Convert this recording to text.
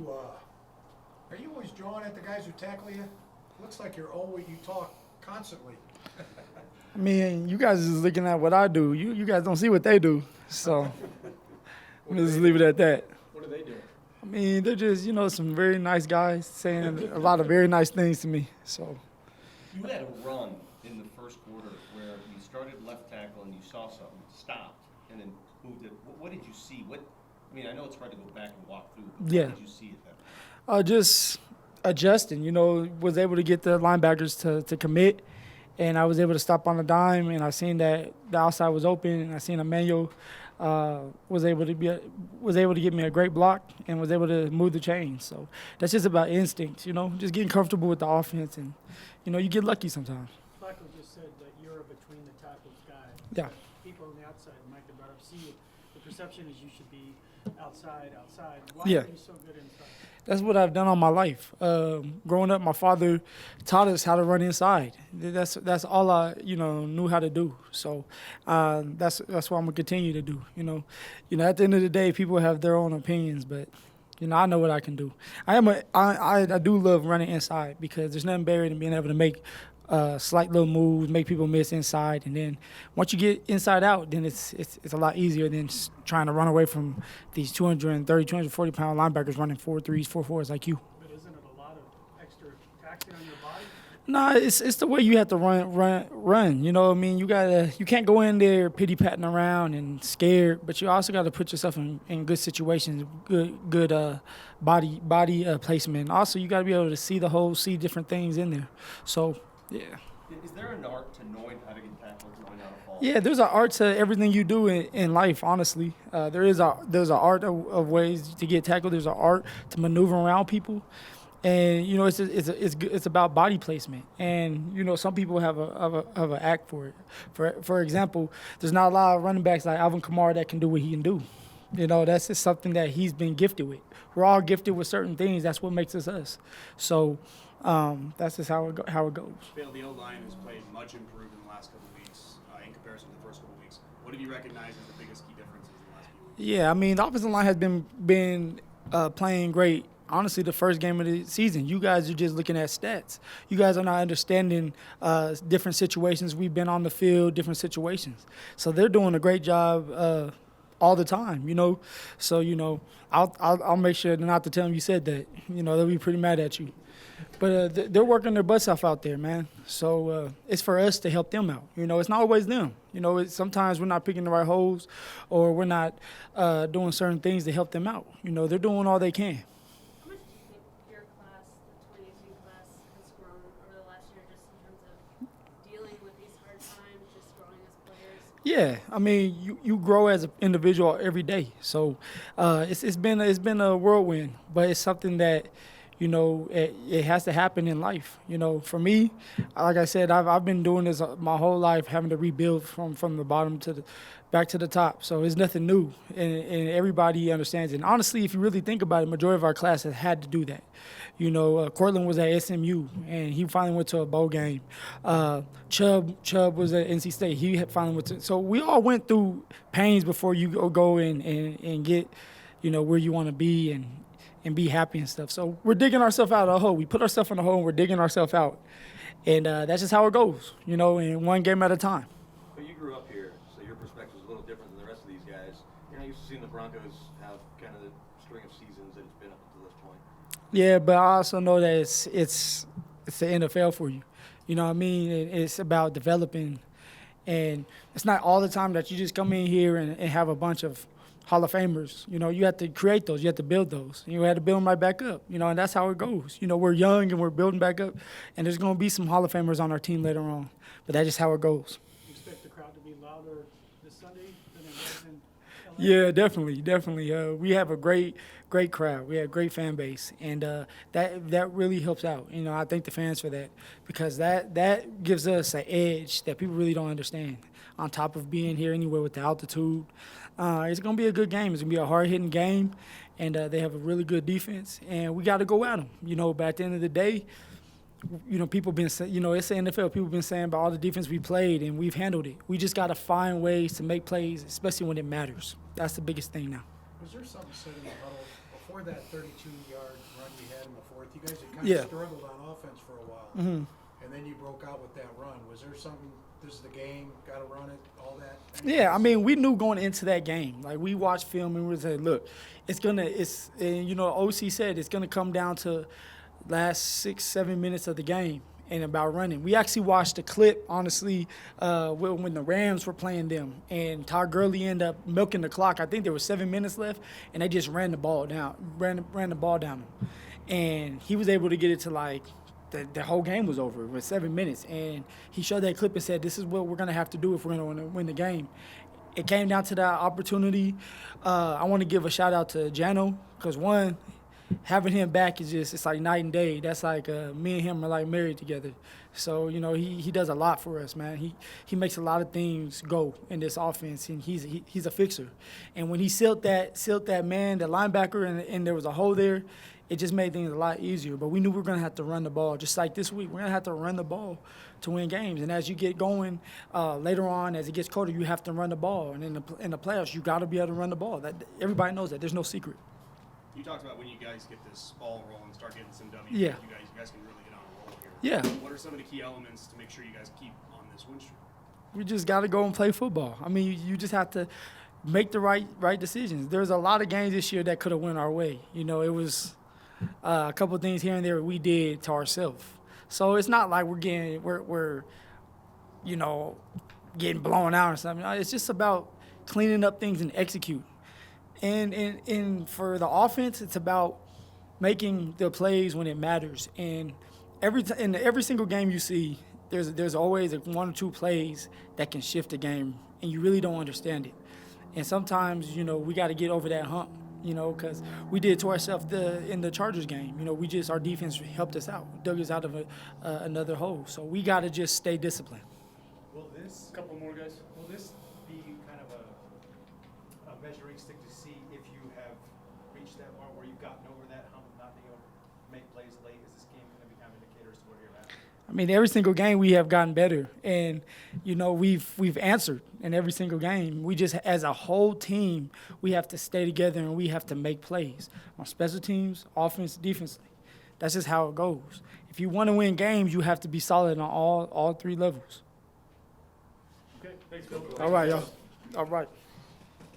Are you always drawing at the guys who tackle you? Looks like you talk constantly. I mean, you guys is looking at what I do. You guys don't see what they do. So I'm just leave it at that. What do they do? I mean, they're just, some very nice guys saying a lot of very nice things to me. So You had a run in the first quarter where you started left tackle and you saw something, stopped, and then moved it. What did you see? I know it's hard to go back and walk through, but Yeah. what did you see at that point? just adjusting, was able to get the linebackers to commit, and I was able to stop on a dime, and I seen that the outside was open, and I seen Emmanuel was able to get me a great block and was able to move the chains. So that's just about instincts, just getting comfortable with the offense, and you get lucky sometimes. Flacco just said that you're a between the tackles guy. Yeah. People on the outside, Mike had brought up, the perception is you should be outside. Why Yeah. are you so good inside? That's what I've done all my life. Growing up, my father taught us how to run inside. That's all I knew how to do. So that's what I'm gonna continue to do. At the end of the day, people have their own opinions, but I know what I can do. I do love running inside because there's nothing better than being able to make slight little moves, make people miss inside, and then once you get inside out, then it's a lot easier than just trying to run away from these 230, 240-pound linebackers running 4.3s, 4.4s like you. But isn't it a lot of extra taxing on your body? Nah, it's the way you have to run. You can't go in there pity patting around and scared, but you also got to put yourself in good situations, good body placement. Also, you got to be able to see the hole, see different things in there. So. Yeah. Is there an art to knowing how to get tackled, knowing how to fall? Yeah, there's an art to everything you do in life, honestly. There's an art of ways to get tackled. There's an art to maneuver around people. And, it's about body placement. And, some people have an act for it. For example, there's not a lot of running backs like Alvin Kamara that can do what he can do. That's just something that he's been gifted with. We're all gifted with certain things. That's what makes us us. So that's just how it goes. Phil, the O-line has played much improved in the last couple of weeks in comparison to the first couple of weeks. What have you recognized as the biggest key differences in the last few weeks? Yeah, the offensive line has been playing great. Honestly, the first game of the season, you guys are just looking at stats. You guys are not understanding different situations. We've been on the field, different situations. So they're doing a great job all the time, So, I'll make sure not to tell them you said that. They'll be pretty mad at you. But they're working their butts off out there, man. So it's for us to help them out. It's not always them. Sometimes we're not picking the right holes or we're not doing certain things to help them out. They're doing all they can. How much do you think your class, the 2018 class, has grown over the last year just in terms of dealing with these hard times, just growing as players? Yeah, you grow as an individual every day. So it's been a whirlwind, but it's something that it has to happen in life. For me, like I said, I've been doing this my whole life, having to rebuild from the bottom back to the top. So it's nothing new, and everybody understands it. And honestly, if you really think about it, majority of our class has had to do that. Cortland was at SMU, and he finally went to a bowl game. Chubb was at NC State. He finally went to. So we all went through pains before you go and get, where you want to be and be happy and stuff. So we're digging ourselves out of a hole. We put ourselves in a hole and we're digging ourselves out. And that's just how it goes, in one game at a time. But you grew up here, so your perspective is a little different than the rest of these guys. You're not used to seeing the Broncos have kind of the string of seasons that it's been up to this point. Yeah, but I also know that it's the NFL for you. You know what I mean? It's about developing. And it's not all the time that you just come in here and have a bunch of Hall of Famers. You have to create those. You have to build those. You have to build them right back up. And that's how it goes. We're young and we're building back up, and there's going to be some Hall of Famers on our team later on. But that's just how it goes. You expect the crowd to be louder this Sunday than it was in LA? Yeah, definitely. We have a great crowd. We have a great fan base, and that really helps out. I thank the fans for that because that gives us an edge that people really don't understand. On top of being here anyway with the altitude, it's going to be a good game. It's going to be a hard-hitting game, and they have a really good defense, and we got to go at them. But at the end of the day, people been saying, it's the NFL. People been saying about all the defense we played, and we've handled it. We just got to find ways to make plays, especially when it matters. That's the biggest thing now. Was there something said in the huddle before that 32-yard run you had in the fourth, you guys had kind Yeah. of struggled on offense for a while. Mhm. And then you broke out with that run. Was there something, this is the game, got to run it, all that? Yeah, I mean, we knew going into that game. Like, we watched film and we said, look, and you know, OC said it's gonna come down to last 6-7 minutes of the game and about running. We actually watched the clip, honestly, when the Rams were playing them, and Todd Gurley ended up milking the clock. I think there was 7 minutes left, and they just ran the ball down him, and he was able to get it to like. The whole game was over with 7 minutes, and he showed that clip and said, "This is what we're gonna have to do if we're gonna win the game." It came down to that opportunity. I want to give a shout out to Jano because one, having him back is it's like night and day. That's like me and him are like married together. So you know he does a lot for us, man. He makes a lot of things go in this offense, and he's a fixer. And when he sealed that man, the linebacker, and there was a hole there. It just made things a lot easier. But we knew we were going to have to run the ball. Just like this week, we're going to have to run the ball to win games. And as you get going later on, as it gets colder, you have to run the ball. And in the playoffs, you got to be able to run the ball. That everybody knows that. There's no secret. You talked about when you guys get this ball rolling, start getting some W's. Yeah. You guys can really get on a roll here. Yeah. What are some of the key elements to make sure you guys keep on this win streak? We just got to go and play football. I mean, you just have to make the right decisions. There's a lot of games this year that could have went our way. You know, it was a couple of things here and there we did to ourselves. So it's not like we're getting blown out or something. It's just about cleaning up things and execute. And for the offense, it's about making the plays when it matters. And in every single game you see, there's always one or two plays that can shift the game, and you really don't understand it. And sometimes, you know, we got to get over that hump. You know, because we did to ourselves in the Chargers game. You know, our defense helped us out, dug us out of another hole. So we got to just stay disciplined. Will this, Couple more guys. will this be kind of a measuring stick to see if you have reached that point where you've gotten over that hump of not being able to make plays late? Is this game going to become indicators to where you're at? I mean, every single game we have gotten better, and you know we've answered in every single game. We just, as a whole team, we have to stay together and we have to make plays on special teams, offense, defensively. That's just how it goes. If you want to win games, you have to be solid on all three levels. Okay, thanks, Phil. All right, y'all. All right.